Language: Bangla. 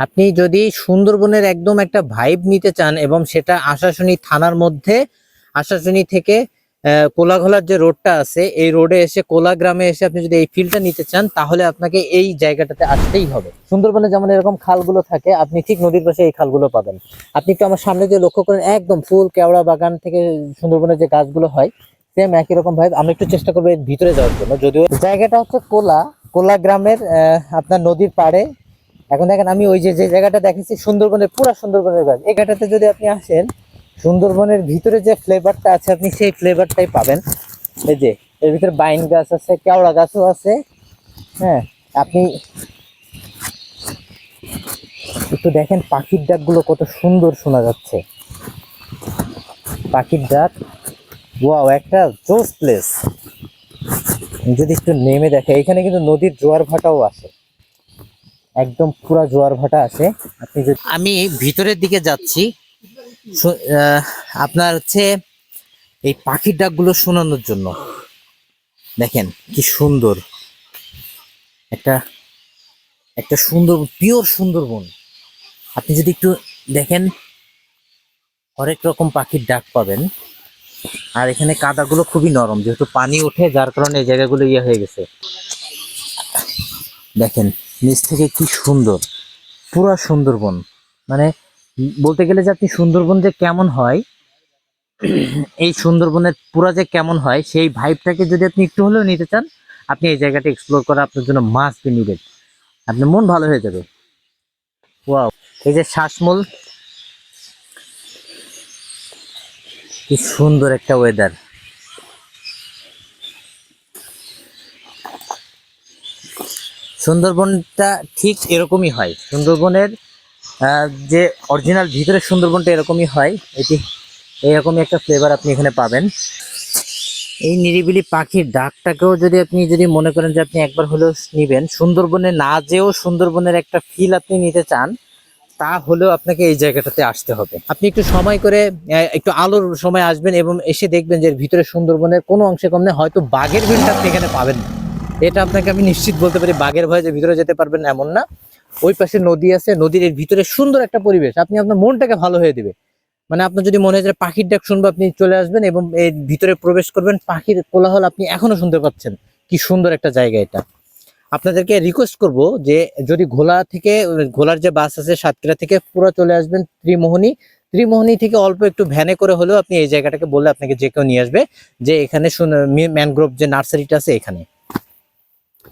আপনি যদি সুন্দরবনের একদম একটা ভাইব নিতে চান এবং সেটা আশাশুনি থানার মধ্যে, আশাশুনি থেকে কোলাঘোলার যে রোডটা আছে এই রোডে এসে কোলা গ্রামে এসে আপনি যদি এই ফিলটা নিতে চান তাহলে আপনাকে এই জায়গাটাতে আসতেই হবে। সুন্দরবনে যেমন এরকম খালগুলো থাকে আপনি ঠিক নদীর পাশে এই খালগুলো পাবেন। আপনি একটু আমার সামনে যে লক্ষ্য করেন একদম ফুল কেওড়া বাগান থেকে সুন্দরবনের যে গাছগুলো হয় সেম একই রকম ভাইব। আমরা একটু চেষ্টা করবো এর ভিতরে যাওয়ার জন্য। যদিও জায়গাটা হচ্ছে কোলা গ্রামের আপনার নদীর পাড়ে। এখন দেখেন আমি ওই যে জায়গাটা দেখেছি সুন্দরবনের পুরা সুন্দরবনের গাছ, এই জায়গাটাতে যদি আপনি আসেন সুন্দরবনের ভিতরে যে ফ্লেভারটা আছে আপনি সেই ফ্লেভারটাই পাবেন। এই যে এর ভিতরে বাইন গাছ আছে, কেওড়া গাছও আছে। হ্যাঁ, আপনি একটু দেখেন পাখির ডাকগুলো কত সুন্দর শোনা যাচ্ছে। পাখির ডাক, ওয়াও, একটা জোস প্লেস। যদি একটু নেমে দেখে এখানে কিন্তু নদীর জোয়ার ভাটাও আসে, একদম পুরা জোয়ার ভাটা আসে। আপনি যদি আমি ভিতরের দিকে যাচ্ছি আপনার হচ্ছে এই পাখির ডাকগুলো শোনানোর জন্য। দেখেন কি সুন্দর একটা একটা সুন্দর পিওর সুন্দরবন। আপনি যদি একটু দেখেন হরেক রকম পাখির ডাক পাবেন। আর এখানে কাদাগুলো খুবই নরম, যেহেতু পানি ওঠে যার কারণে এই জায়গাগুলো ইয়ে হয়ে গেছে। দেখেন নিচ থেকে কি সুন্দর পুরা সুন্দরবন। মানে বলতে গেলে যে আপনি সুন্দরবন যে কেমন হয়, এই সুন্দরবনের পুরা যে কেমন হয় সেই ভাইবটাকে যদি আপনি একটু হলেও নিতে চান আপনি এই জায়গাটা এক্সপ্লোর করা আপনার জন্য মাস্ট বি নিডেড। আপনার মন ভালো হয়ে যাবে। ওয়াও, এই যে শ্বাসমূল, কি সুন্দর একটা ওয়েদার। সুন্দরবনটা ঠিক এরকমই হয়, সুন্দরবনের যে অরিজিনাল ভিতরে সুন্দরবনটা এরকমই হয়। এটি এরকমই একটা ফ্লেভার আপনি এখানে পাবেন। এই নিরিবিলি পাখির ডাকটাকেও যদি মনে করেন যে আপনি একবার হলেও নিবেন, সুন্দরবনে না যেও সুন্দরবনের একটা ফিল আপনি নিতে চান, তা হলেও আপনাকে এই জায়গাটাতে আসতে হবে। আপনি একটু সময় করে একটু আলোর সময় আসবেন এবং এসে দেখবেন যে ভিতরে সুন্দরবনের কোনো অংশে কম নেই, হয়তো বাঘের ভিড়টা আপনি এখানে পাবেন না। এটা আপনাকে আমি নিশ্চিত বলতে পারি। বাঘের ভয়ে যে ভিতরে যেতে পারবেন এমন না। ওই পাশে নদী আছে, নদীর এর ভিতরে সুন্দর একটা পরিবেশ, আপনি আপনার মনটাকে ভালো হয়ে দিবে। মানে আপনার যদি মনে হয় যে পাখির ডাক শুনবো আপনি চলে আসবেন এবং এর ভিতরে প্রবেশ করবেন, পাখির কোলাহল আপনি এখনো শুনতে পাচ্ছেন। কি সুন্দর একটা জায়গা এটা। আপনাদেরকে রিকোয়েস্ট করব যে যদি ঘোলার যে বাস আছে সাতক্ষীরা থেকে পুরো চলে আসবেন ত্রিমোহনী থেকে অল্প একটু ভ্যানে করে হলেও আপনি এই জায়গাটাকে বললে আপনাকে যে কেউ নিয়ে আসবে, যে এখানে ম্যানগ্রোভ যে নার্সারিটা আছে এখানে।